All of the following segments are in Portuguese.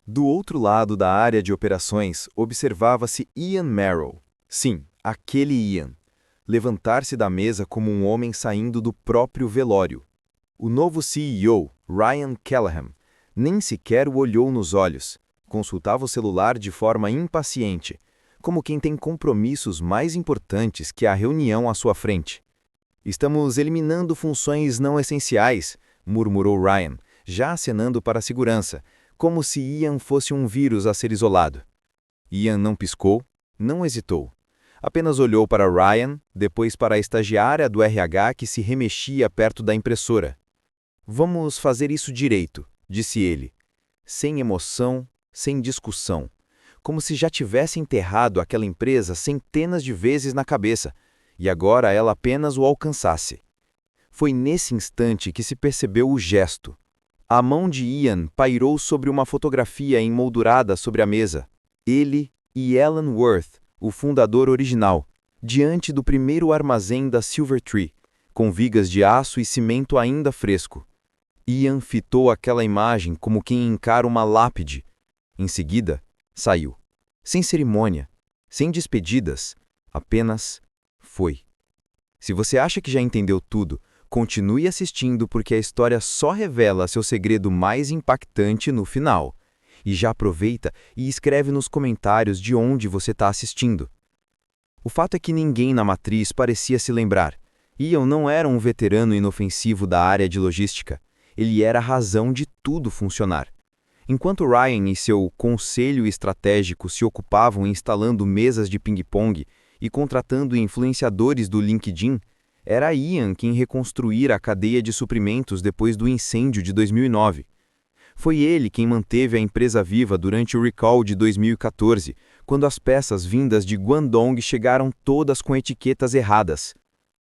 Do outro lado da área de operações, observava-se Ian Merrill. Sim, aquele Ian. Levantar-se da mesa como um homem saindo do próprio velório. O novo CEO, Ryan Callahan, nem sequer o olhou nos olhos. Consultava o celular de forma impaciente, como quem tem compromissos mais importantes que a reunião à sua frente. Estamos eliminando funções não essenciais, murmurou Ryan, já acenando para a segurança, como se Ian fosse um vírus a ser isolado. Ian não piscou, não hesitou. Apenas olhou para Ryan, depois para a estagiária do RH que se remexia perto da impressora. Vamos fazer isso direito, disse ele. Sem emoção, sem discussão. Como se já tivesse enterrado aquela empresa centenas de vezes na cabeça, e agora ela apenas o alcançasse. Foi nesse instante que se percebeu o gesto. A mão de Ian pairou sobre uma fotografia emoldurada sobre a mesa. Ele e Alan Worth, o fundador original, diante do primeiro armazém da Silvertree, com vigas de aço e cimento ainda fresco. Ian fitou aquela imagem como quem encara uma lápide. Em seguida, saiu. Sem cerimônia, sem despedidas, apenas foi. Se você acha que já entendeu tudo, continue assistindo porque a história só revela seu segredo mais impactante no final. E já aproveita e escreve nos comentários de onde você está assistindo. O fato é que ninguém na matriz parecia se lembrar. Ian não era um veterano inofensivo da área de logística. Ele era a razão de tudo funcionar. Enquanto Ryan e seu conselho estratégico se ocupavam instalando mesas de ping-pong e contratando influenciadores do LinkedIn, era Ian quem reconstruíra a cadeia de suprimentos depois do incêndio de 2009. Foi ele quem manteve a empresa viva durante o recall de 2014, quando as peças vindas de Guangdong chegaram todas com etiquetas erradas.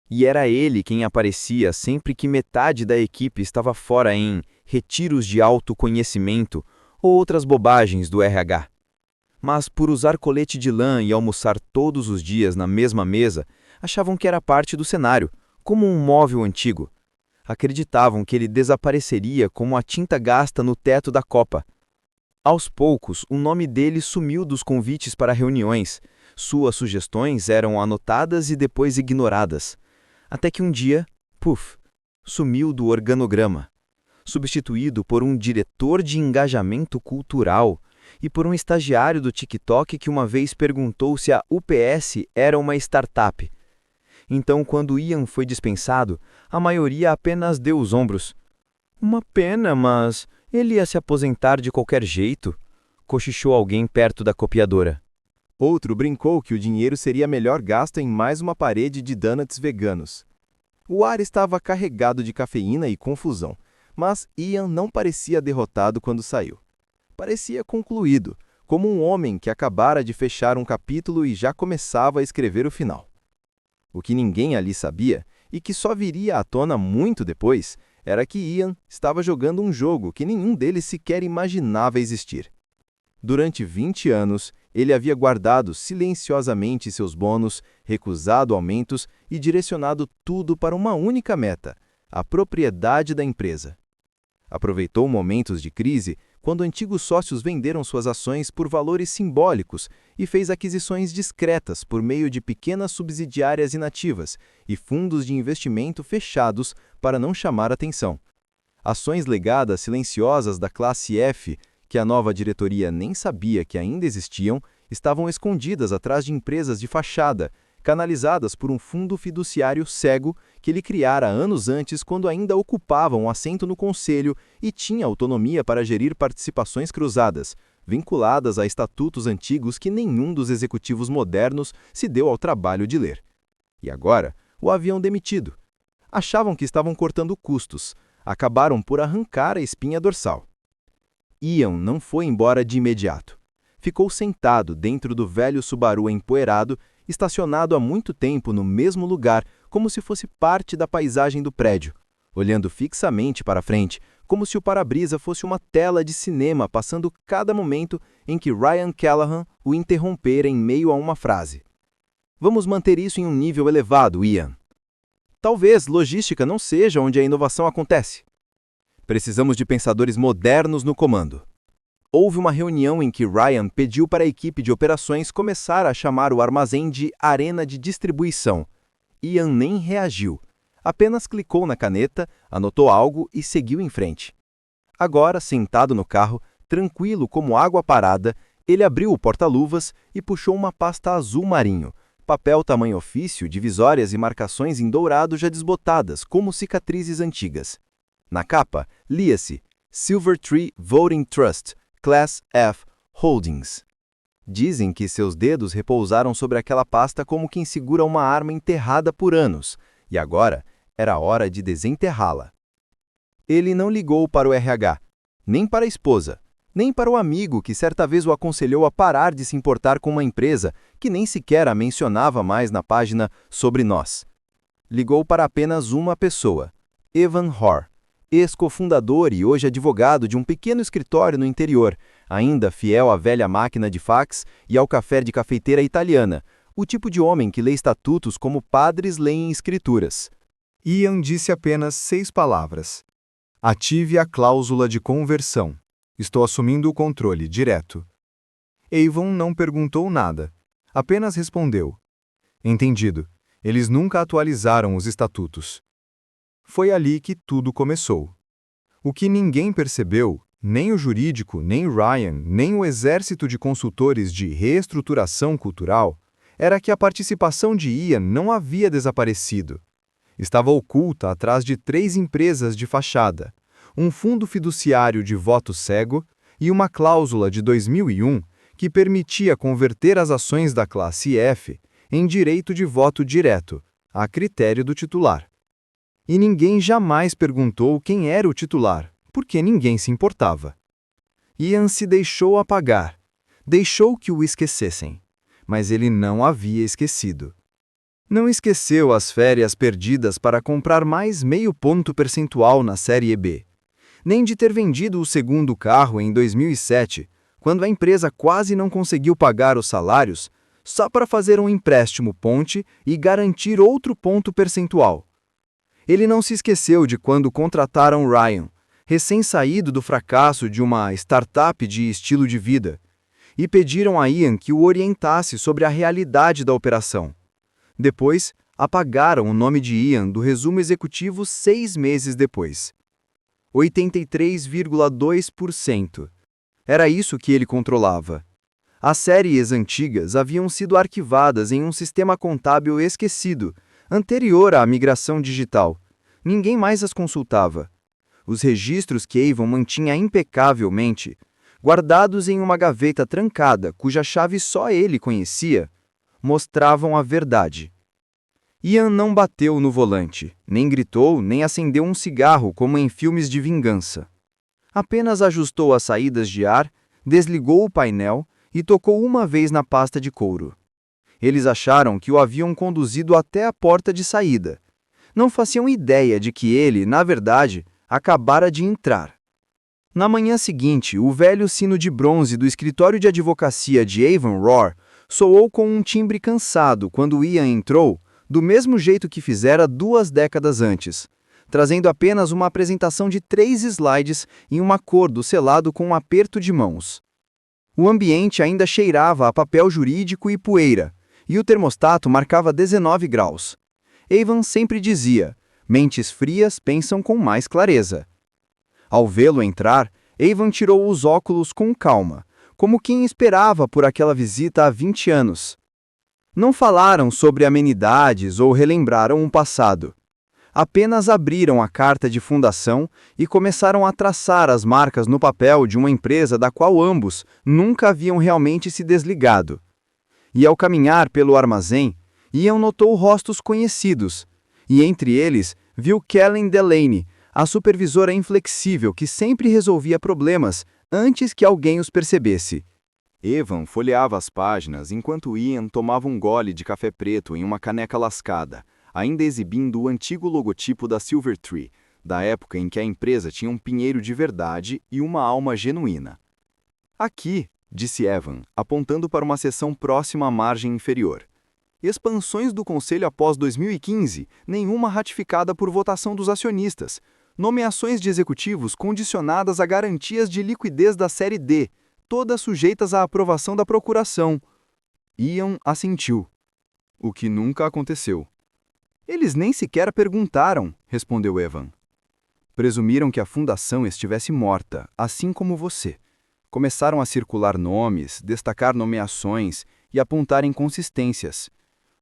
E era ele quem aparecia sempre que metade da equipe estava fora em retiros de autoconhecimento ou outras bobagens do RH. Mas por usar colete de lã e almoçar todos os dias na mesma mesa, achavam que era parte do cenário, como um móvel antigo. Acreditavam que ele desapareceria como a tinta gasta no teto da copa. Aos poucos, o nome dele sumiu dos convites para reuniões. Suas sugestões eram anotadas e depois ignoradas. Até que um dia, sumiu do organograma, substituído por um diretor de engajamento cultural e por um estagiário do TikTok que uma vez perguntou se a UPS era uma startup. Então, quando Ian foi dispensado, a maioria apenas deu os ombros. Uma pena, mas ele ia se aposentar de qualquer jeito, cochichou alguém perto da copiadora. Outro brincou que o dinheiro seria melhor gasto em mais uma parede de donuts veganos. O ar estava carregado de cafeína e confusão, mas Ian não parecia derrotado quando saiu. Parecia concluído, como um homem que acabara de fechar um capítulo e já começava a escrever o final. O que ninguém ali sabia, e que só viria à tona muito depois, era que Ian estava jogando um jogo que nenhum deles sequer imaginava existir. Durante 20 anos, ele havia guardado silenciosamente seus bônus, recusado aumentos e direcionado tudo para uma única meta, a propriedade da empresa. Aproveitou momentos de crise quando antigos sócios venderam suas ações por valores simbólicos e fez aquisições discretas por meio de pequenas subsidiárias inativas e fundos de investimento fechados para não chamar atenção. Ações legadas silenciosas da classe F, que a nova diretoria nem sabia que ainda existiam, estavam escondidas atrás de empresas de fachada, canalizadas por um fundo fiduciário cego que ele criara anos antes quando ainda ocupava um assento no conselho e tinha autonomia para gerir participações cruzadas, vinculadas a estatutos antigos que nenhum dos executivos modernos se deu ao trabalho de ler. E agora, o haviam demitido. Achavam que estavam cortando custos, acabaram por arrancar a espinha dorsal. Ian não foi embora de imediato. Ficou sentado dentro do velho Subaru empoeirado, estacionado há muito tempo no mesmo lugar, como se fosse parte da paisagem do prédio, olhando fixamente para frente, como se o para-brisa fosse uma tela de cinema passando cada momento em que Ryan Callahan o interrompera em meio a uma frase. Vamos manter isso em um nível elevado, Ian. Talvez logística não seja onde a inovação acontece. Precisamos de pensadores modernos no comando. houve uma reunião em que Ryan pediu para a equipe de operações começar a chamar o armazém de Arena de Distribuição. Ian nem reagiu. Apenas clicou na caneta, anotou algo e seguiu em frente. Agora, sentado no carro, tranquilo como água parada, ele abriu o porta-luvas e puxou uma pasta azul marinho, papel tamanho ofício, divisórias e marcações em dourado já desbotadas, como cicatrizes antigas. Na capa, lia-se Silvertree Voting Trust, Class F Holdings. Dizem que seus dedos repousaram sobre aquela pasta como quem segura uma arma enterrada por anos, e agora era hora de desenterrá-la. Ele não ligou para o RH, nem para a esposa, nem para o amigo que certa vez o aconselhou a parar de se importar com uma empresa que nem sequer a mencionava mais na página Sobre Nós. Ligou para apenas uma pessoa, Evan Hoare, ex-cofundador e hoje advogado de um pequeno escritório no interior, ainda fiel à velha máquina de fax e ao café de cafeiteira italiana, o tipo de homem que lê estatutos como padres leem escrituras. Ian disse apenas 6 palavras. Ative a cláusula de conversão. Estou assumindo o controle direto. Avon não perguntou nada, apenas respondeu. Entendido. Eles nunca atualizaram os estatutos. Foi ali que tudo começou. O que ninguém percebeu, nem o jurídico, nem Ryan, nem o exército de consultores de reestruturação cultural, era que a participação de Ian não havia desaparecido. Estava oculta atrás de 3 empresas de fachada, um fundo fiduciário de voto cego e uma cláusula de 2001 que permitia converter as ações da classe F em direito de voto direto, a critério do titular. E ninguém jamais perguntou quem era o titular, porque ninguém se importava. Ian se deixou apagar, deixou que o esquecessem, mas ele não havia esquecido. Não esqueceu as férias perdidas para comprar mais meio ponto percentual na Série B, nem de ter vendido o segundo carro em 2007, quando a empresa quase não conseguiu pagar os salários, só para fazer um empréstimo ponte e garantir outro ponto percentual. Ele não se esqueceu de quando contrataram Ryan, recém-saído do fracasso de uma startup de estilo de vida, e pediram a Ian que o orientasse sobre a realidade da operação. Depois, apagaram o nome de Ian do resumo executivo 6 meses depois. 83,2%. Era isso que ele controlava. As séries antigas haviam sido arquivadas em um sistema contábil esquecido, anterior à migração digital. Ninguém mais as consultava. Os registros que Avon mantinha impecavelmente, guardados em uma gaveta trancada cuja chave só ele conhecia, mostravam a verdade. Ian não bateu no volante, nem gritou, nem acendeu um cigarro como em filmes de vingança. Apenas ajustou as saídas de ar, desligou o painel e tocou uma vez na pasta de couro. Eles acharam que o haviam conduzido até a porta de saída. Não faziam ideia de que ele, na verdade, acabara de entrar. Na manhã seguinte, o velho sino de bronze do escritório de advocacia de Avon Roar soou com um timbre cansado quando Ian entrou, do mesmo jeito que fizera 2 décadas antes, trazendo apenas uma apresentação de 3 slides e um acordo selado com um aperto de mãos. O ambiente ainda cheirava a papel jurídico e poeira, e o termostato marcava 19 graus. Avon sempre dizia, mentes frias pensam com mais clareza. Ao vê-lo entrar, Avon tirou os óculos com calma, como quem esperava por aquela visita há 20 anos. Não falaram sobre amenidades ou relembraram um passado. Apenas abriram a carta de fundação e começaram a traçar as marcas no papel de uma empresa da qual ambos nunca haviam realmente se desligado. E ao caminhar pelo armazém, Ian notou rostos conhecidos, e entre eles viu Kellen Delaney, a supervisora inflexível que sempre resolvia problemas antes que alguém os percebesse. Evan folheava as páginas enquanto Ian tomava um gole de café preto em uma caneca lascada, ainda exibindo o antigo logotipo da Silvertree, da época em que a empresa tinha um pinheiro de verdade e uma alma genuína. Aqui, disse Evan, apontando para uma seção próxima à margem inferior. Expansões do Conselho após 2015, nenhuma ratificada por votação dos acionistas. Nomeações de executivos condicionadas a garantias de liquidez da Série D, todas sujeitas à aprovação da procuração. Ian assentiu, o que nunca aconteceu. Eles nem sequer perguntaram, respondeu Evan. Presumiram que a fundação estivesse morta, assim como você. Começaram a circular nomes, destacar nomeações e apontar inconsistências.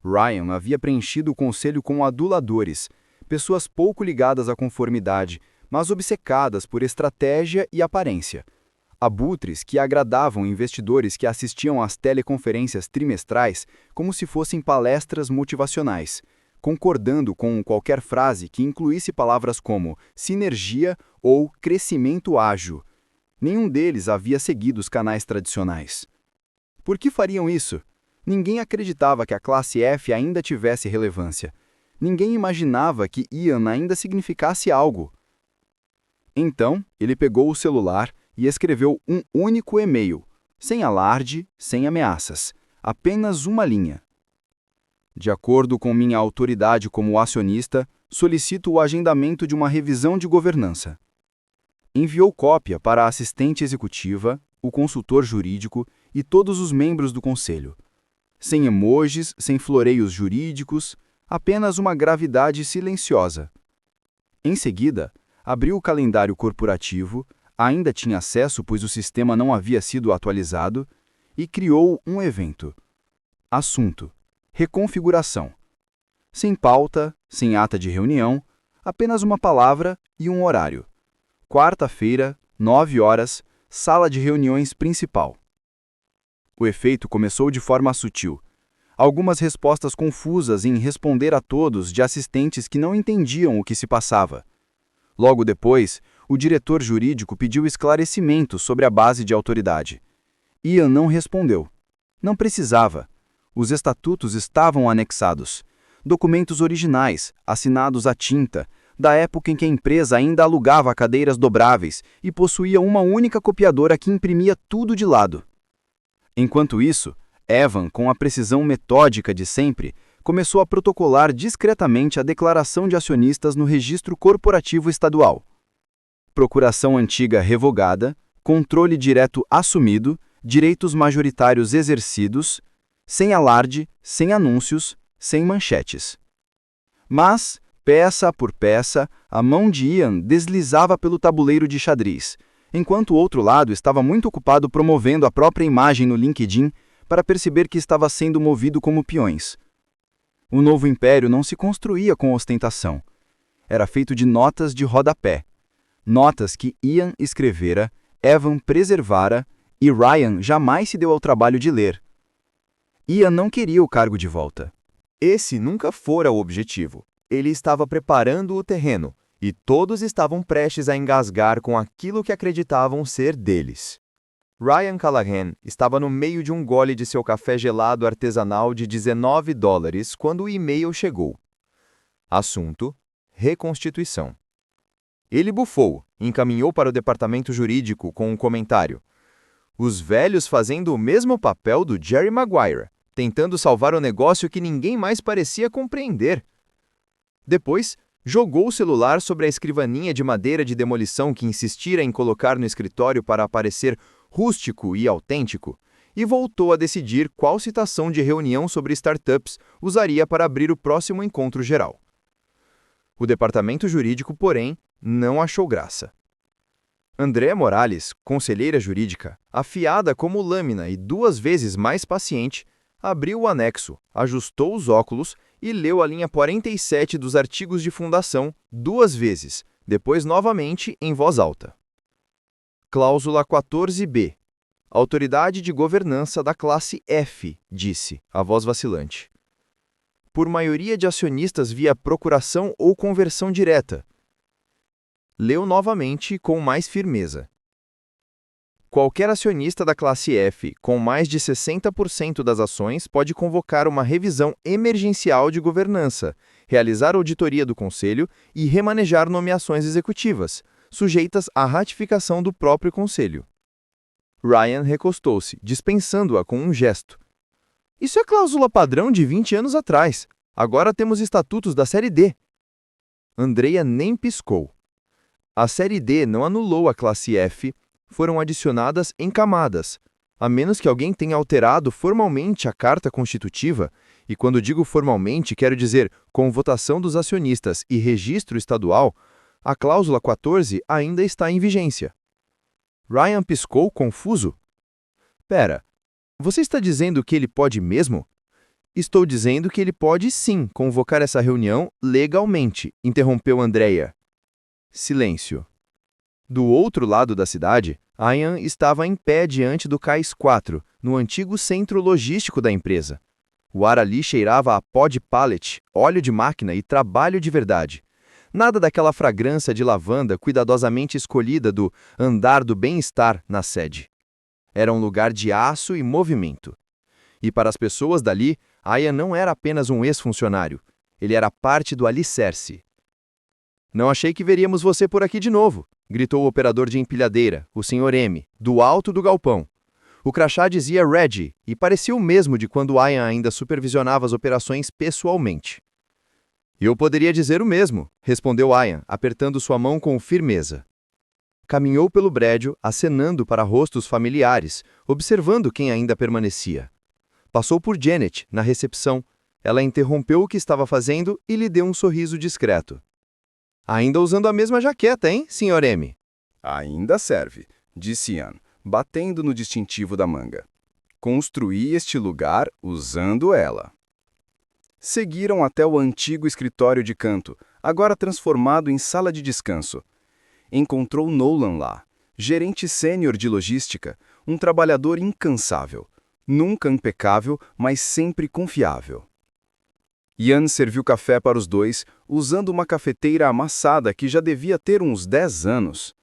Ryan havia preenchido o conselho com aduladores, pessoas pouco ligadas à conformidade, mas obcecadas por estratégia e aparência. Abutres que agradavam investidores que assistiam às teleconferências trimestrais como se fossem palestras motivacionais, concordando com qualquer frase que incluísse palavras como sinergia ou crescimento ágil. Nenhum deles havia seguido os canais tradicionais. Por que fariam isso? Ninguém acreditava que a classe F ainda tivesse relevância. Ninguém imaginava que Ian ainda significasse algo. Então, ele pegou o celular e escreveu um único e-mail, sem alarde, sem ameaças, apenas uma linha. De acordo com minha autoridade como acionista, solicito o agendamento de uma revisão de governança. Enviou cópia para a assistente executiva, o consultor jurídico e todos os membros do conselho. Sem emojis, sem floreios jurídicos, apenas uma gravidade silenciosa. Em seguida, abriu o calendário corporativo, ainda tinha acesso pois o sistema não havia sido atualizado, e criou um evento. Assunto: reconfiguração. Sem pauta, sem ata de reunião, apenas uma palavra e um horário. Quarta-feira, 9 horas, sala de reuniões principal. O efeito começou de forma sutil. Algumas respostas confusas em responder a todos de assistentes que não entendiam o que se passava. Logo depois, o diretor jurídico pediu esclarecimentos sobre a base de autoridade. Ian não respondeu. Não precisava. Os estatutos estavam anexados. Documentos originais, assinados à tinta, da época em que a empresa ainda alugava cadeiras dobráveis e possuía uma única copiadora que imprimia tudo de lado. Enquanto isso, Evan, com a precisão metódica de sempre, começou a protocolar discretamente a declaração de acionistas no registro corporativo estadual. Procuração antiga revogada, controle direto assumido, direitos majoritários exercidos, sem alarde, sem anúncios, sem manchetes. Mas, peça por peça, a mão de Ian deslizava pelo tabuleiro de xadrez, enquanto o outro lado estava muito ocupado promovendo a própria imagem no LinkedIn para perceber que estava sendo movido como peões. O novo império não se construía com ostentação. Era feito de notas de rodapé. Notas que Ian escrevera, Evan preservara e Ryan jamais se deu ao trabalho de ler. Ian não queria o cargo de volta. Esse nunca fora o objetivo. Ele estava preparando o terreno, e todos estavam prestes a engasgar com aquilo que acreditavam ser deles. Ryan Callahan estava no meio de um gole de seu café gelado artesanal de $19 quando o e-mail chegou. Assunto: reconstituição. Ele bufou e encaminhou para o departamento jurídico com um comentário. Os velhos fazendo o mesmo papel do Jerry Maguire, tentando salvar o negócio que ninguém mais parecia compreender. Depois, jogou o celular sobre a escrivaninha de madeira de demolição que insistira em colocar no escritório para aparecer rústico e autêntico, e voltou a decidir qual citação de reunião sobre startups usaria para abrir o próximo encontro geral. O departamento jurídico, porém, não achou graça. Andréa Morales, conselheira jurídica, afiada como lâmina e 2 vezes mais paciente, abriu o anexo, ajustou os óculos e leu a linha 47 dos artigos de fundação 2 vezes, depois novamente em voz alta. Cláusula 14b. Autoridade de governança da classe F, disse, a voz vacilante. Por maioria de acionistas via procuração ou conversão direta. Leu novamente com mais firmeza. Qualquer acionista da classe F com mais de 60% das ações pode convocar uma revisão emergencial de governança, realizar auditoria do conselho e remanejar nomeações executivas, sujeitas à ratificação do próprio conselho. Ryan recostou-se, dispensando-a com um gesto. Isso é cláusula padrão de 20 anos atrás. Agora temos estatutos da Série D. Andrea nem piscou. A Série D não anulou a classe F, foram adicionadas em camadas, a menos que alguém tenha alterado formalmente a Carta Constitutiva, e quando digo formalmente, quero dizer com votação dos acionistas e registro estadual, a cláusula 14 ainda está em vigência. Ryan piscou, confuso. Pera, você está dizendo que ele pode mesmo? Estou dizendo que ele pode sim convocar essa reunião legalmente, interrompeu Andrea. Silêncio. Do outro lado da cidade, Ian estava em pé diante do Cais 4, no antigo centro logístico da empresa. O ar ali cheirava a pó de pallet, óleo de máquina e trabalho de verdade. Nada daquela fragrância de lavanda cuidadosamente escolhida do andar do bem-estar na sede. Era um lugar de aço e movimento. E para as pessoas dali, Ian não era apenas um ex-funcionário. Ele era parte do alicerce. Não achei que veríamos você por aqui de novo, gritou o operador de empilhadeira, o Sr. M, do alto do galpão. O crachá dizia Reggie e parecia o mesmo de quando Ian ainda supervisionava as operações pessoalmente. Eu poderia dizer o mesmo, respondeu Ian, apertando sua mão com firmeza. Caminhou pelo prédio, acenando para rostos familiares, observando quem ainda permanecia. Passou por Janet, na recepção. Ela interrompeu o que estava fazendo e lhe deu um sorriso discreto. Ainda usando a mesma jaqueta, hein, Sr. M? Ainda serve, disse Ian, batendo no distintivo da manga. Construí este lugar usando ela. Seguiram até o antigo escritório de canto, agora transformado em sala de descanso. Encontrou Nolan lá, gerente sênior de logística, um trabalhador incansável. Nunca impecável, mas sempre confiável. Ian serviu café para os dois, usando uma cafeteira amassada que já devia ter uns 10 anos.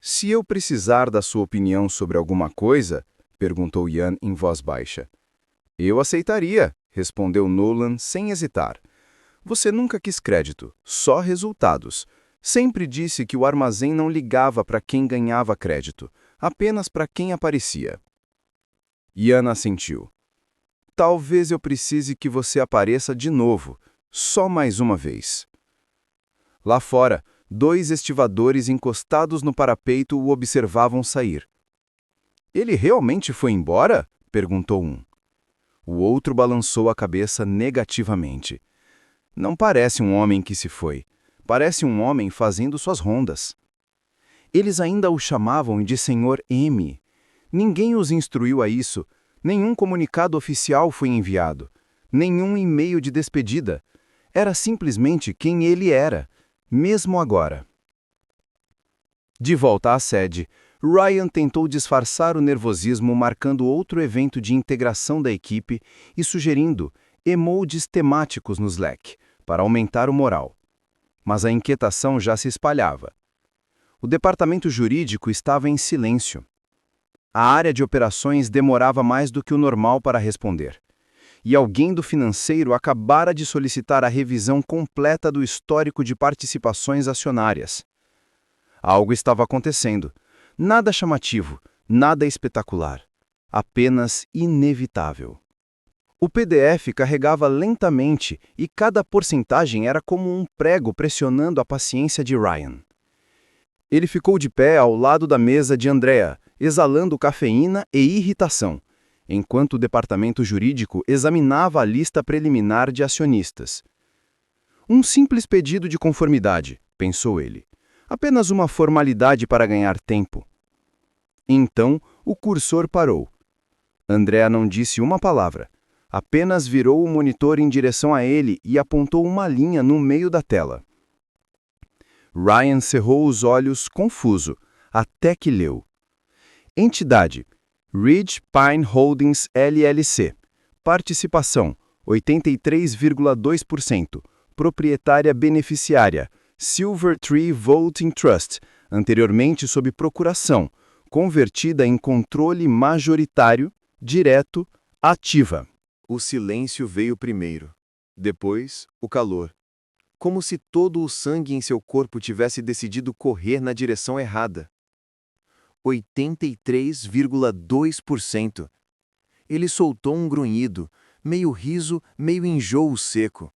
Se eu precisar da sua opinião sobre alguma coisa, perguntou Ian em voz baixa. Eu aceitaria, respondeu Nolan sem hesitar. Você nunca quis crédito, só resultados. Sempre disse que o armazém não ligava para quem ganhava crédito, apenas para quem aparecia. Ian assentiu. Talvez eu precise que você apareça de novo, só mais uma vez. Lá fora, 2 estivadores encostados no parapeito o observavam sair. Ele realmente foi embora? Perguntou um. O outro balançou a cabeça negativamente. Não parece um homem que se foi. Parece um homem fazendo suas rondas. Eles ainda o chamavam de Sr. M. Ninguém os instruiu a isso. Nenhum comunicado oficial foi enviado. Nenhum e-mail de despedida. Era simplesmente quem ele era, mesmo agora. De volta à sede, Ryan tentou disfarçar o nervosismo marcando outro evento de integração da equipe e sugerindo emojis temáticos no Slack, para aumentar o moral. Mas a inquietação já se espalhava. O departamento jurídico estava em silêncio. A área de operações demorava mais do que o normal para responder. E alguém do financeiro acabara de solicitar a revisão completa do histórico de participações acionárias. Algo estava acontecendo. Nada chamativo, nada espetacular. Apenas inevitável. O PDF carregava lentamente e cada porcentagem era como um prego pressionando a paciência de Ryan. Ele ficou de pé ao lado da mesa de Andrea, exalando cafeína e irritação, enquanto o departamento jurídico examinava a lista preliminar de acionistas. Um simples pedido de conformidade, pensou ele. Apenas uma formalidade para ganhar tempo. Então, o cursor parou. Andrea não disse uma palavra. Apenas virou o monitor em direção a ele e apontou uma linha no meio da tela. Ryan cerrou os olhos, confuso, até que leu. Entidade: Ridge Pine Holdings LLC. Participação: 83,2%. Proprietária beneficiária: Silver Tree Voting Trust, anteriormente sob procuração, convertida em controle majoritário, direto, ativa. O silêncio veio primeiro. Depois, o calor. Como se todo o sangue em seu corpo tivesse decidido correr na direção errada. 83,2%. Ele soltou um grunhido, meio riso, meio enjoo seco.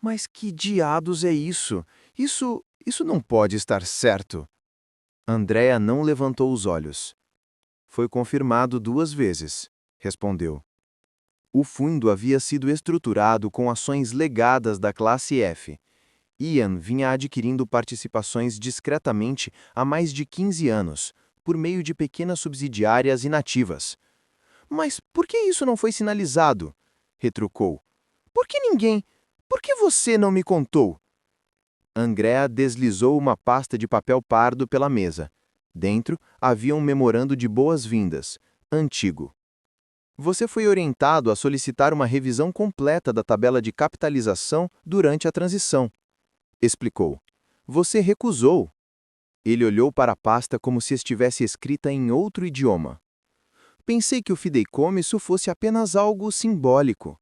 Mas que diados é isso? Isso não pode estar certo. Andrea não levantou os olhos. Foi confirmado 2 vezes, respondeu. O fundo havia sido estruturado com ações legadas da classe F. Ian vinha adquirindo participações discretamente há mais de 15 anos, por meio de pequenas subsidiárias inativas. Mas por que isso não foi sinalizado? Retrucou. Por que ninguém? Por que você não me contou? Andrea deslizou uma pasta de papel pardo pela mesa. Dentro havia um memorando de boas-vindas, antigo. Você foi orientado a solicitar uma revisão completa da tabela de capitalização durante a transição, explicou. Você recusou. Ele olhou para a pasta como se estivesse escrita em outro idioma. Pensei que o fideicomisso fosse apenas algo simbólico.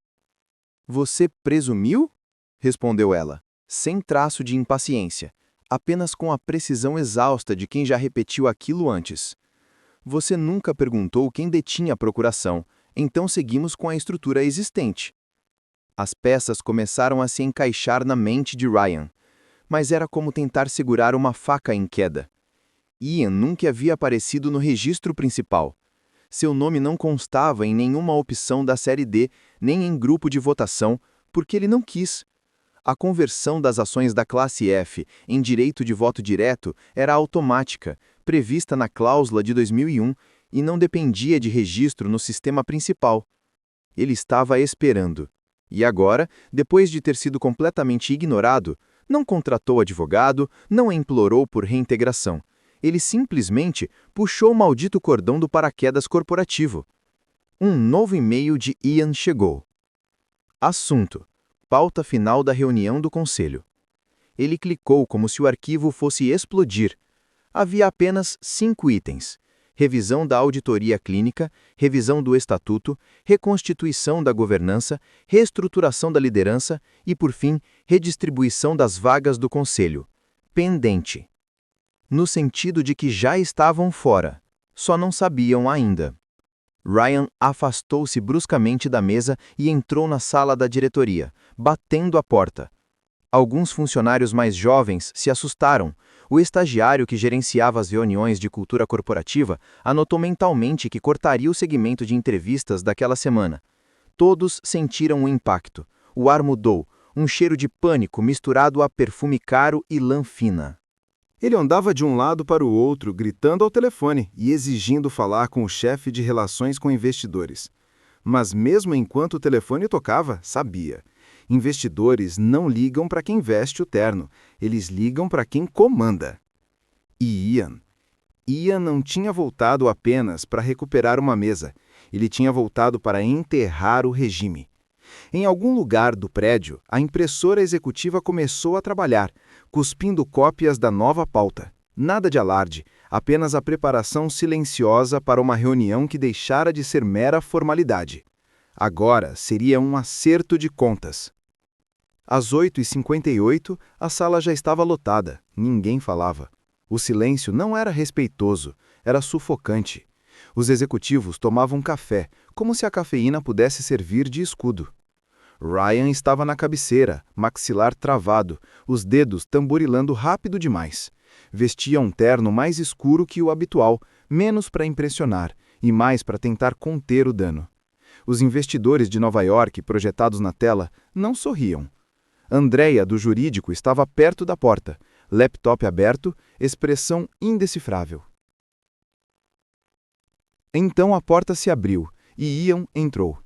Você presumiu? Respondeu ela, sem traço de impaciência, apenas com a precisão exausta de quem já repetiu aquilo antes. Você nunca perguntou quem detinha a procuração, então seguimos com a estrutura existente. As peças começaram a se encaixar na mente de Ryan, mas era como tentar segurar uma faca em queda. Ian nunca havia aparecido no registro principal. Seu nome não constava em nenhuma opção da série D, nem em grupo de votação, porque ele não quis. A conversão das ações da classe F em direito de voto direto era automática, prevista na cláusula de 2001, e não dependia de registro no sistema principal. Ele estava esperando. E agora, depois de ter sido completamente ignorado, não contratou advogado, não implorou por reintegração. Ele simplesmente puxou o maldito cordão do paraquedas corporativo. Um novo e-mail de Ian chegou. Assunto: pauta final da reunião do conselho. Ele clicou como se o arquivo fosse explodir. Havia apenas 5 itens: revisão da auditoria clínica, revisão do estatuto, reconstituição da governança, reestruturação da liderança e, por fim, redistribuição das vagas do conselho. Pendente. No sentido de que já estavam fora, só não sabiam ainda. Ryan afastou-se bruscamente da mesa e entrou na sala da diretoria, batendo a porta. Alguns funcionários mais jovens se assustaram. O estagiário que gerenciava as reuniões de cultura corporativa anotou mentalmente que cortaria o segmento de entrevistas daquela semana. Todos sentiram o impacto. O ar mudou, um cheiro de pânico misturado a perfume caro e lã fina. Ele andava de um lado para o outro, gritando ao telefone e exigindo falar com o chefe de relações com investidores. Mas mesmo enquanto o telefone tocava, sabia. Investidores não ligam para quem veste o terno, eles ligam para quem comanda. E Ian não tinha voltado apenas para recuperar uma mesa, ele tinha voltado para enterrar o regime. Em algum lugar do prédio, a impressora executiva começou a trabalhar, cuspindo cópias da nova pauta. Nada de alarde, apenas a preparação silenciosa para uma reunião que deixara de ser mera formalidade. Agora seria um acerto de contas. Às 8h58, a sala já estava lotada, ninguém falava. O silêncio não era respeitoso, era sufocante. Os executivos tomavam café, como se a cafeína pudesse servir de escudo. Ryan estava na cabeceira, maxilar travado, os dedos tamborilando rápido demais. Vestia um terno mais escuro que o habitual, menos para impressionar e mais para tentar conter o dano. Os investidores de Nova York, projetados na tela, não sorriam. Andrea, do jurídico, estava perto da porta, laptop aberto, expressão indecifrável. Então a porta se abriu e Ian entrou.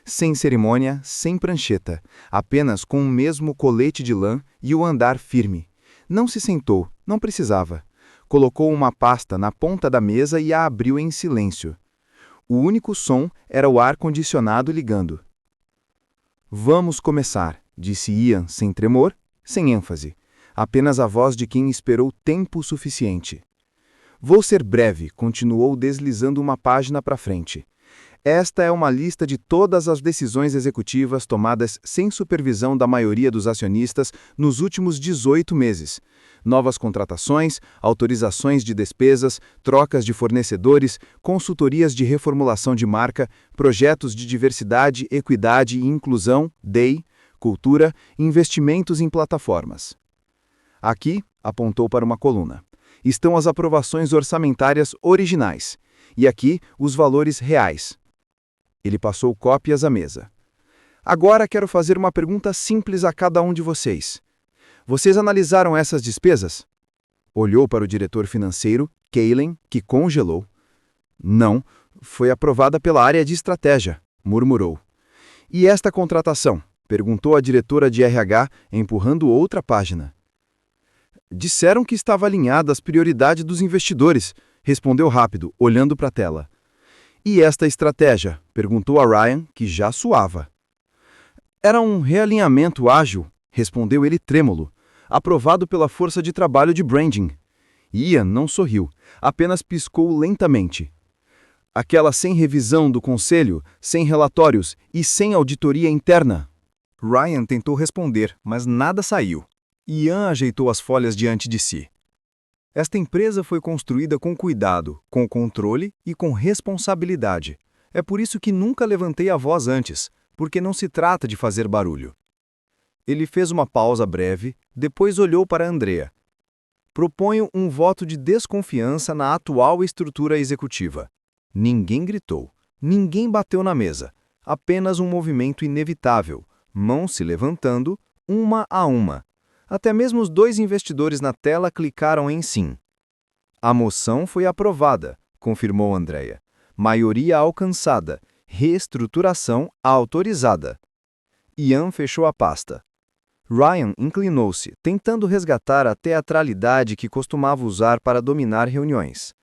Sem cerimônia, sem prancheta, apenas com o mesmo colete de lã e o andar firme. Não se sentou, não precisava. Colocou uma pasta na ponta da mesa e a abriu em silêncio. O único som era o ar-condicionado ligando. Vamos começar, disse Ian sem tremor, sem ênfase. Apenas a voz de quem esperou tempo suficiente. Vou ser breve, continuou deslizando uma página para frente. Esta é uma lista de todas as decisões executivas tomadas sem supervisão da maioria dos acionistas nos últimos 18 meses. Novas contratações, autorizações de despesas, trocas de fornecedores, consultorias de reformulação de marca, projetos de diversidade, equidade e inclusão, DEI, cultura, investimentos em plataformas. Aqui, apontou para uma coluna. estão as aprovações orçamentárias originais. E aqui, os valores reais. Ele passou cópias à mesa. Agora quero fazer uma pergunta simples a cada um de vocês. Vocês analisaram essas despesas? Olhou para o diretor financeiro, Kaylen, que congelou. Não, foi aprovada pela área de estratégia, murmurou. E esta contratação? Perguntou a diretora de RH, empurrando outra página. Disseram que estava alinhada às prioridades dos investidores, respondeu rápido, olhando para a tela. E esta estratégia? Perguntou a Ryan, que já suava. Era um realinhamento ágil, respondeu ele trêmulo, aprovado pela força de trabalho de branding. Ian não sorriu, apenas piscou lentamente. Aquela sem revisão do conselho, sem relatórios e sem auditoria interna. Ryan tentou responder, mas nada saiu. Ian ajeitou as folhas diante de si. Esta empresa foi construída com cuidado, com controle e com responsabilidade. É por isso que nunca levantei a voz antes, porque não se trata de fazer barulho. Ele fez uma pausa breve, depois olhou para Andrea. Proponho um voto de desconfiança na atual estrutura executiva. Ninguém gritou, ninguém bateu na mesa, apenas um movimento inevitável, mãos se levantando, uma a uma. Até mesmo os 2 investidores na tela clicaram em sim. A moção foi aprovada, confirmou Andrea. Maioria alcançada, reestruturação autorizada. Ian fechou a pasta. Ryan inclinou-se, tentando resgatar a teatralidade que costumava usar para dominar reuniões.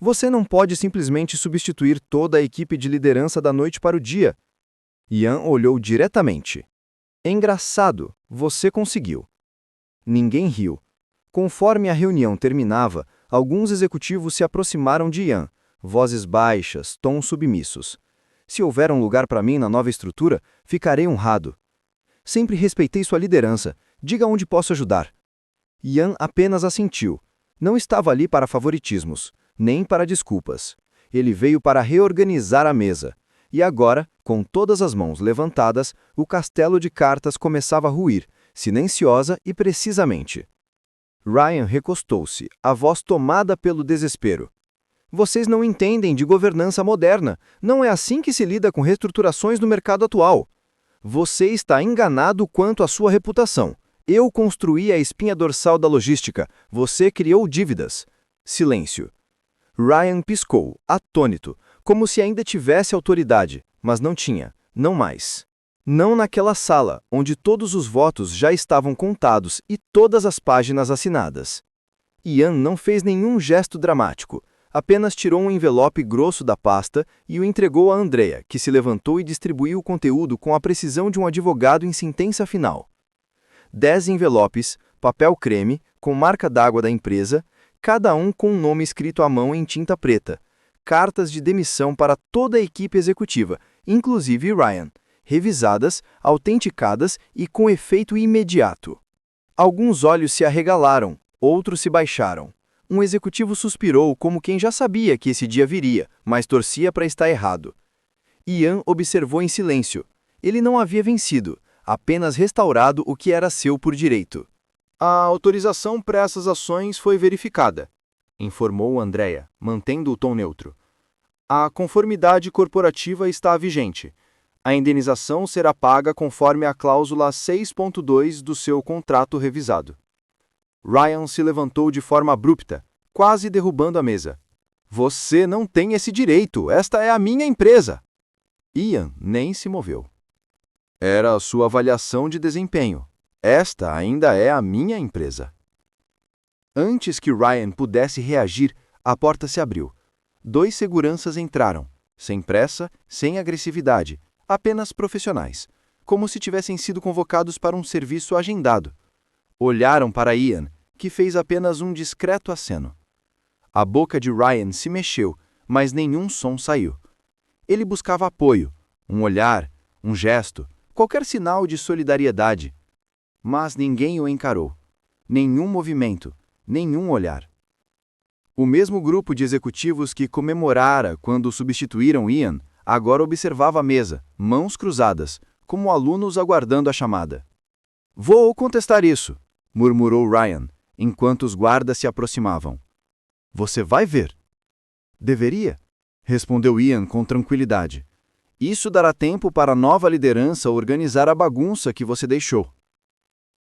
Você não pode simplesmente substituir toda a equipe de liderança da noite para o dia. Ian olhou diretamente. Engraçado, você conseguiu. Ninguém riu. Conforme a reunião terminava, alguns executivos se aproximaram de Ian, vozes baixas, tons submissos. Se houver um lugar para mim na nova estrutura, ficarei honrado. Sempre respeitei sua liderança. Diga onde posso ajudar. Ian apenas assentiu. Não estava ali para favoritismos, nem para desculpas. Ele veio para reorganizar a mesa. E agora, com todas as mãos levantadas, o castelo de cartas começava a ruir, silenciosa e precisamente. Ryan recostou-se, a voz tomada pelo desespero. Vocês não entendem de governança moderna. Não é assim que se lida com reestruturações no mercado atual. Você está enganado quanto à sua reputação. Eu construí a espinha dorsal da logística. Você criou dívidas. Silêncio. Ryan piscou, atônito, como se ainda tivesse autoridade, mas não tinha, não mais. Não naquela sala, onde todos os votos já estavam contados e todas as páginas assinadas. Ian não fez nenhum gesto dramático, apenas tirou um envelope grosso da pasta e o entregou a Andrea, que se levantou e distribuiu o conteúdo com a precisão de um advogado em sentença final. 10 envelopes, papel creme, com marca d'água da empresa, cada um com um nome escrito à mão em tinta preta. Cartas de demissão para toda a equipe executiva, inclusive Ryan, revisadas, autenticadas e com efeito imediato. Alguns olhos se arregalaram, outros se baixaram. Um executivo suspirou como quem já sabia que esse dia viria, mas torcia para estar errado. Ian observou em silêncio. Ele não havia vencido, apenas restaurado o que era seu por direito. A autorização para essas ações foi verificada, informou Andrea, mantendo o tom neutro. A conformidade corporativa está vigente. A indenização será paga conforme a cláusula 6.2 do seu contrato revisado. Ryan se levantou de forma abrupta, quase derrubando a mesa. Você não tem esse direito, esta é a minha empresa. Ian nem se moveu. Era a sua avaliação de desempenho. Esta ainda é a minha empresa. Antes que Ryan pudesse reagir, a porta se abriu. 2 seguranças entraram, sem pressa, sem agressividade, apenas profissionais, como se tivessem sido convocados para um serviço agendado. Olharam para Ian, que fez apenas um discreto aceno. A boca de Ryan se mexeu, mas nenhum som saiu. Ele buscava apoio, um olhar, um gesto, qualquer sinal de solidariedade. Mas ninguém o encarou. Nenhum movimento, nenhum olhar. O mesmo grupo de executivos que comemorara quando substituíram Ian, agora observava a mesa, mãos cruzadas, como alunos aguardando a chamada. Vou contestar isso, murmurou Ryan, enquanto os guardas se aproximavam. Você vai ver. Deveria, respondeu Ian com tranquilidade. Isso dará tempo para a nova liderança organizar a bagunça que você deixou.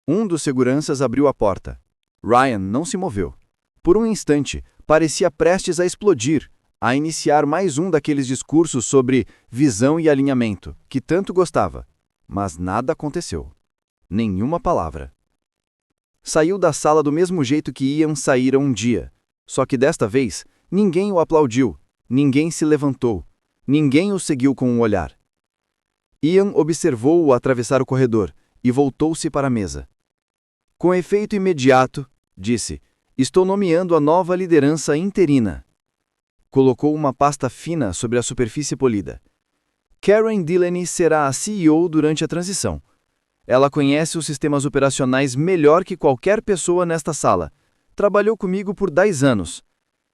Um dos seguranças abriu a porta. Ryan não se moveu. Por um instante, parecia prestes a explodir, a iniciar mais um daqueles discursos sobre visão e alinhamento, que tanto gostava. Mas nada aconteceu. Nenhuma palavra. Saiu da sala do mesmo jeito que Ian saíra um dia, só que desta vez ninguém o aplaudiu, ninguém se levantou, ninguém o seguiu com um olhar. Ian observou-o atravessar o corredor e voltou-se para a mesa. Com efeito imediato, disse, estou nomeando a nova liderança interina. Colocou uma pasta fina sobre a superfície polida. Karen Delaney será a CEO durante a transição. Ela conhece os sistemas operacionais melhor que qualquer pessoa nesta sala. Trabalhou comigo por 10 anos.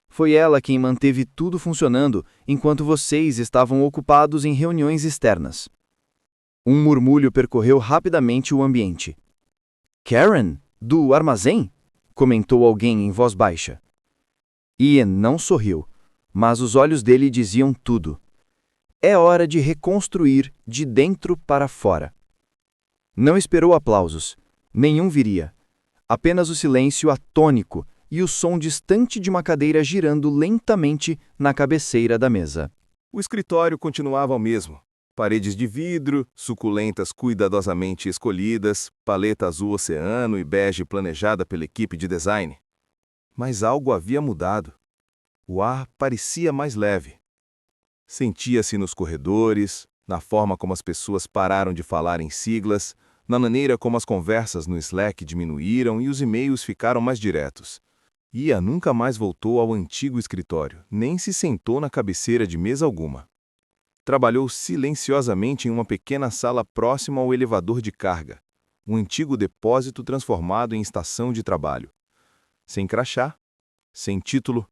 Foi ela quem manteve tudo funcionando enquanto vocês estavam ocupados em reuniões externas. Um murmúrio percorreu rapidamente o ambiente. Karen? Do armazém? Comentou alguém em voz baixa. Ian não sorriu, mas os olhos dele diziam tudo. É hora de reconstruir de dentro para fora. Não esperou aplausos. Nenhum viria. Apenas o silêncio atônico e o som distante de uma cadeira girando lentamente na cabeceira da mesa. O escritório continuava o mesmo. Paredes de vidro, suculentas cuidadosamente escolhidas, paleta azul oceano e bege planejada pela equipe de design. Mas algo havia mudado. O ar parecia mais leve. Sentia-se nos corredores, na forma como as pessoas pararam de falar em siglas, na maneira como as conversas no Slack diminuíram e os e-mails ficaram mais diretos. Ian nunca mais voltou ao antigo escritório, nem se sentou na cabeceira de mesa alguma. Trabalhou silenciosamente em uma pequena sala próxima ao elevador de carga, um antigo depósito transformado em estação de trabalho. Sem crachá, sem título,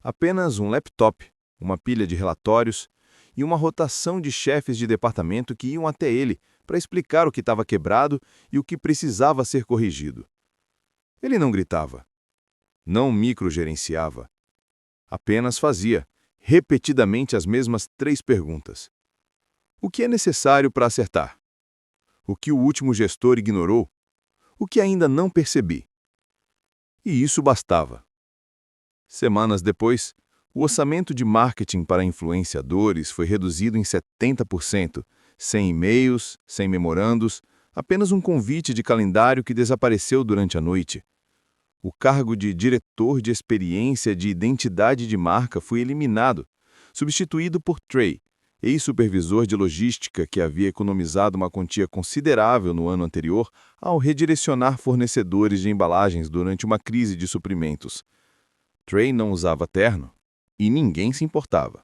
apenas um laptop, uma pilha de relatórios e uma rotação de chefes de departamento que iam até ele para explicar o que estava quebrado e o que precisava ser corrigido. Ele não gritava, não microgerenciava, apenas fazia, repetidamente as mesmas 3 perguntas. O que é necessário para acertar? O que o último gestor ignorou? O que ainda não percebi? E isso bastava. Semanas depois, o orçamento de marketing para influenciadores foi reduzido em 70%, sem e-mails, sem memorandos, apenas um convite de calendário que desapareceu durante a noite. O cargo de diretor de experiência de identidade de marca foi eliminado, substituído por Trey, ex-supervisor de logística que havia economizado uma quantia considerável no ano anterior ao redirecionar fornecedores de embalagens durante uma crise de suprimentos. Trey não usava terno e ninguém se importava.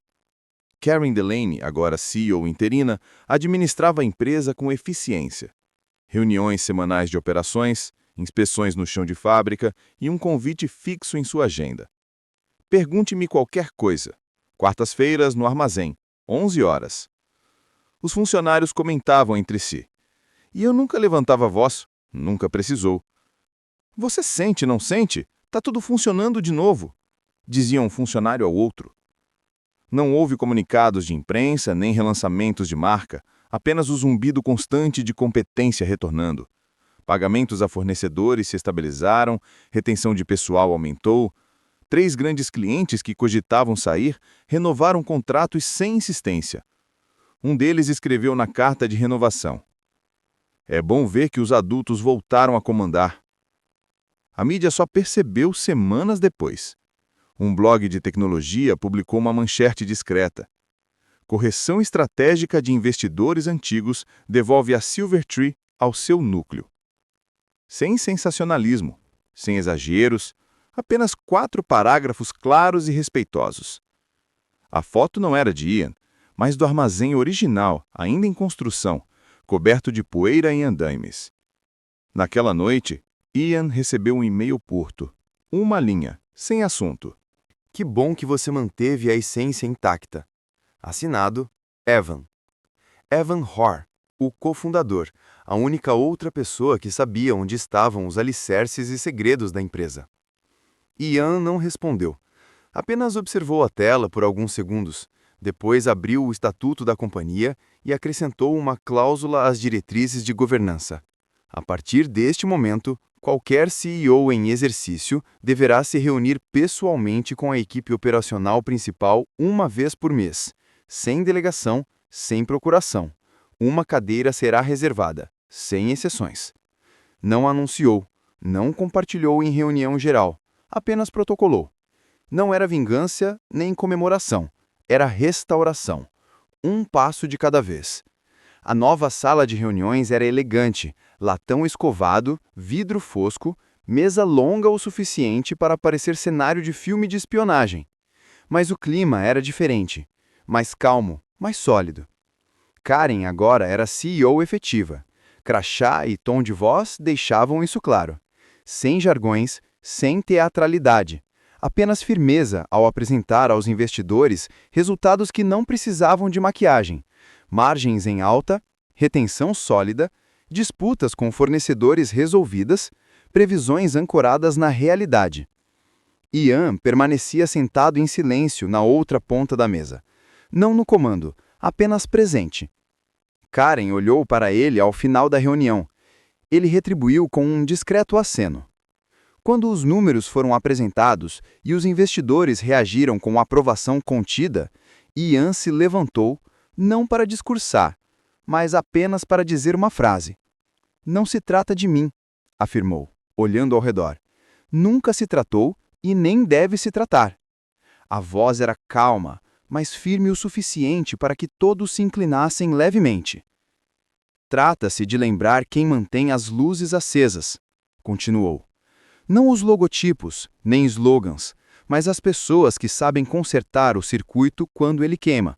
Karen Delaney, agora CEO interina, administrava a empresa com eficiência. Reuniões semanais de operações, inspeções no chão de fábrica e um convite fixo em sua agenda. Pergunte-me qualquer coisa. Quartas-feiras no armazém, 11 horas. Os funcionários comentavam entre si. E eu nunca levantava a voz, nunca precisou. Você sente, não sente? Tá tudo funcionando de novo, dizia um funcionário ao outro. Não houve comunicados de imprensa nem relançamentos de marca, apenas o zumbido constante de competência retornando. Pagamentos a fornecedores se estabilizaram, retenção de pessoal aumentou. 3 grandes clientes que cogitavam sair renovaram contratos sem insistência. Um deles escreveu na carta de renovação: é bom ver que os adultos voltaram a comandar. A mídia só percebeu semanas depois. Um blog de tecnologia publicou uma manchete discreta: correção estratégica de investidores antigos devolve a Silvertree ao seu núcleo. Sem sensacionalismo, sem exageros, apenas 4 parágrafos claros e respeitosos. A foto não era de Ian, mas do armazém original, ainda em construção, coberto de poeira em andaimes. Naquela noite, Ian recebeu um e-mail curto. Uma linha, sem assunto. Que bom que você manteve a essência intacta. Assinado, Evan. Evan Hoare, O cofundador, a única outra pessoa que sabia onde estavam os alicerces e segredos da empresa. Ian não respondeu. Apenas observou a tela por alguns segundos. Depois abriu o estatuto da companhia e acrescentou uma cláusula às diretrizes de governança. A partir deste momento, qualquer CEO em exercício deverá se reunir pessoalmente com a equipe operacional principal uma vez por mês, sem delegação, sem procuração. Uma cadeira será reservada, sem exceções. Não anunciou, não compartilhou em reunião geral, apenas protocolou. Não era vingança nem comemoração, era restauração. Um passo de cada vez. A nova sala de reuniões era elegante, latão escovado, vidro fosco, mesa longa o suficiente para parecer cenário de filme de espionagem. Mas o clima era diferente, mais calmo, mais sólido. Karen agora era CEO efetiva. Crachá e tom de voz deixavam isso claro. Sem jargões, sem teatralidade. Apenas firmeza ao apresentar aos investidores resultados que não precisavam de maquiagem. Margens em alta, retenção sólida, disputas com fornecedores resolvidas, previsões ancoradas na realidade. Ian permanecia sentado em silêncio na outra ponta da mesa. Não no comando, apenas presente. Karen olhou para ele ao final da reunião. Ele retribuiu com um discreto aceno. Quando os números foram apresentados e os investidores reagiram com aprovação contida, Ian se levantou, não para discursar, mas apenas para dizer uma frase. Não se trata de mim, afirmou, olhando ao redor. Nunca se tratou e nem deve se tratar. A voz era calma, mas firme o suficiente para que todos se inclinassem levemente. Trata-se de lembrar quem mantém as luzes acesas, continuou. Não os logotipos, nem slogans, mas as pessoas que sabem consertar o circuito quando ele queima.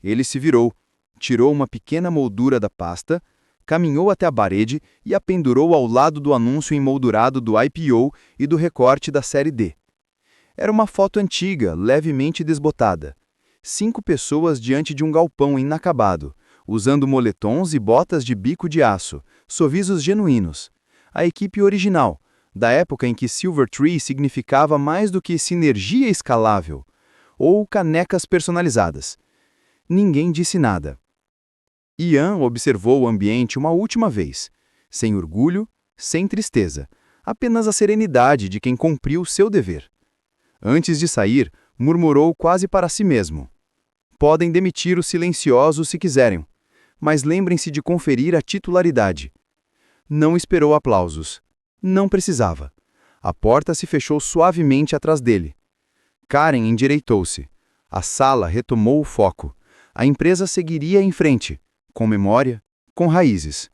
Ele se virou, tirou uma pequena moldura da pasta, caminhou até a parede e a pendurou ao lado do anúncio emoldurado do IPO e do recorte da série D. Era uma foto antiga, levemente desbotada. 5 pessoas diante de um galpão inacabado, usando moletons e botas de bico de aço, sorrisos genuínos. A equipe original, da época em que Silvertree significava mais do que sinergia escalável, ou canecas personalizadas. Ninguém disse nada. Ian observou o ambiente uma última vez, sem orgulho, sem tristeza, apenas a serenidade de quem cumpriu seu dever. Antes de sair, murmurou quase para si mesmo. Podem demitir os silenciosos se quiserem, mas lembrem-se de conferir a titularidade. Não esperou aplausos. Não precisava. A porta se fechou suavemente atrás dele. Karen endireitou-se. A sala retomou o foco. A empresa seguiria em frente, com memória, com raízes.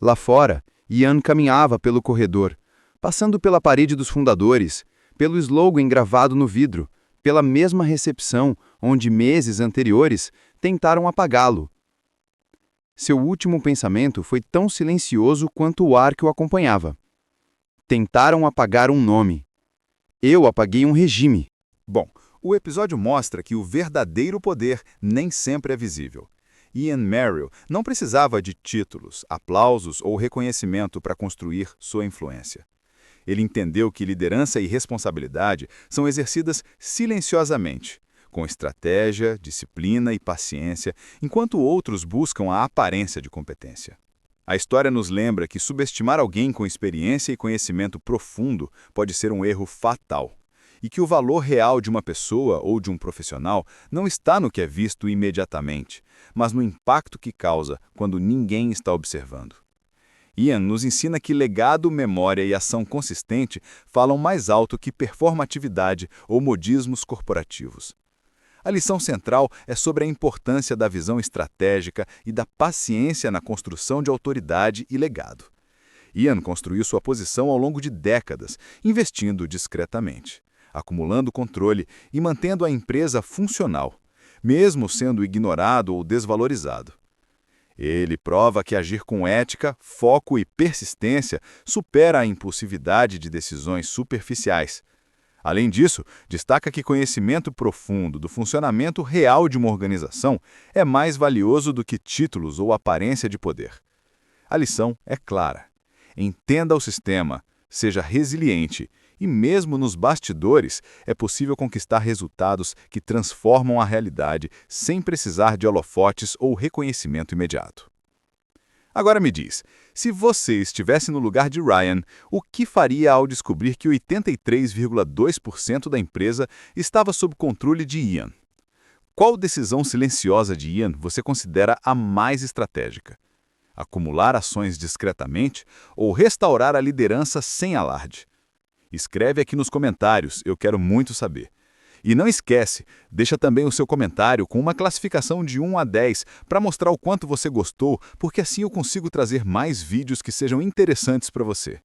Lá fora, Ian caminhava pelo corredor, passando pela parede dos fundadores, pelo slogan engravado no vidro, pela mesma recepção onde meses anteriores tentaram apagá-lo. Seu último pensamento foi tão silencioso quanto o ar que o acompanhava. Tentaram apagar um nome. Eu apaguei um regime. Bom, o episódio mostra que o verdadeiro poder nem sempre é visível. Ian Merrill não precisava de títulos, aplausos ou reconhecimento para construir sua influência. Ele entendeu que liderança e responsabilidade são exercidas silenciosamente, com estratégia, disciplina e paciência, enquanto outros buscam a aparência de competência. A história nos lembra que subestimar alguém com experiência e conhecimento profundo pode ser um erro fatal, e que o valor real de uma pessoa ou de um profissional não está no que é visto imediatamente, mas no impacto que causa quando ninguém está observando. Ian nos ensina que legado, memória e ação consistente falam mais alto que performatividade ou modismos corporativos. A lição central é sobre a importância da visão estratégica e da paciência na construção de autoridade e legado. Ian construiu sua posição ao longo de décadas, investindo discretamente, acumulando controle e mantendo a empresa funcional, mesmo sendo ignorado ou desvalorizado. Ele prova que agir com ética, foco e persistência supera a impulsividade de decisões superficiais. Além disso, destaca que conhecimento profundo do funcionamento real de uma organização é mais valioso do que títulos ou aparência de poder. A lição é clara. Entenda o sistema, seja resiliente e, mesmo nos bastidores, é possível conquistar resultados que transformam a realidade sem precisar de holofotes ou reconhecimento imediato. Agora me diz, se você estivesse no lugar de Ryan, o que faria ao descobrir que 83,2% da empresa estava sob controle de Ian? Qual decisão silenciosa de Ian você considera a mais estratégica? Acumular ações discretamente ou restaurar a liderança sem alarde? Escreve aqui nos comentários, eu quero muito saber. E não esquece, deixa também o seu comentário com uma classificação de 1 a 10 para mostrar o quanto você gostou, porque assim eu consigo trazer mais vídeos que sejam interessantes para você.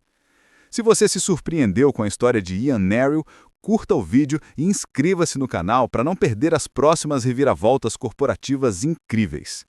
Se você se surpreendeu com a história de Ian Merrill, curta o vídeo e inscreva-se no canal para não perder as próximas reviravoltas corporativas incríveis.